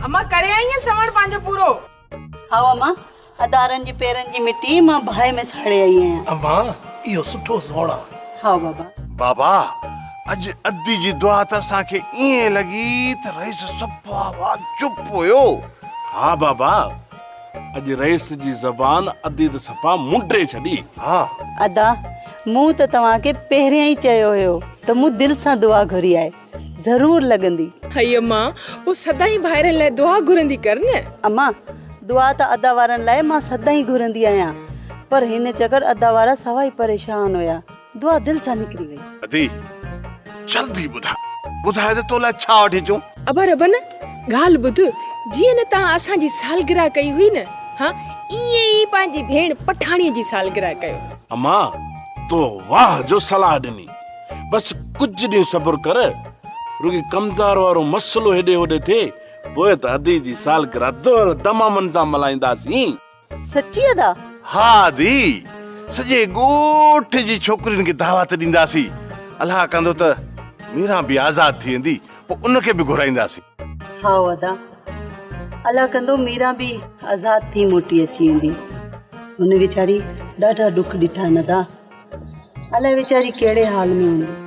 अम्मा करे आई है सवण पांजो पूरो। हाँ अम्मा, अदारन जी पेरन जी मिट्टी मां भाई में साड़े आई है। अम्मा यो सुठो सोणा। हाँ बाबा। बाबा अज अद्दी जी दुआ त असांखे ईअं लॻी त रईस सभु आवाज़ चुप हुयो। हाँ बाबा, अज रईस जी ज़बान अद्दी त सफ़ा मुंडे छॾी। हाँ अदा मूं त तव्हांखे पहिरियां ई चयो हुयो त मूं दिल सां दुआ घुरी आहे, ज़रूर लॻंदी। हई अम्मा वो सदाई भाइरन लाइ दुआ घुरंदी कर न। अम्मा दुआ त अदा वारनि लाइ मां सदाई घुरंदी आहियां, पर हिन चकर अदा वारा सवाई परेशान हुया, दुआ दिल सां निकिरी वई। अदी जल्दी ॿुधाए त तो लाइ छा वठी अचूं। अबर अबन ॻाल्हि ॿुध, जीअं न तव्हां असांजी सालगिरह कई हुई न, हाँ ईअं ई पंहिंजी भेण पठाणीअ जी सालगिरह कयो। अम्मा तो वाह जो सलाह ॾिनी, बस कुछ ॾींहं सब्र कर, रुगी कमदार वारो मसलो हेॾे होॾे थिए, पोइ त अदी जी सालगिरह दौर तमामनि सां मल्हाईंदासीं। सच्ची अदा? हाँ दी, सॼे ॻोठ जी छोकिरियुनि खे दावत ॾींदासीं। अलाह कंदो त मीरा बि आज़ाद थी वेंदी, पोइ उनखे बि घुराईंदासीं। हाँ अदा, अल्लाह कंदो मीरा बि आज़ाद थी मोटी अची वेंदी। हुन वीचारी ॾाढा दुख ॾिठा न अदा, अलाए वीचारी कहिड़े हाल में हूंदी।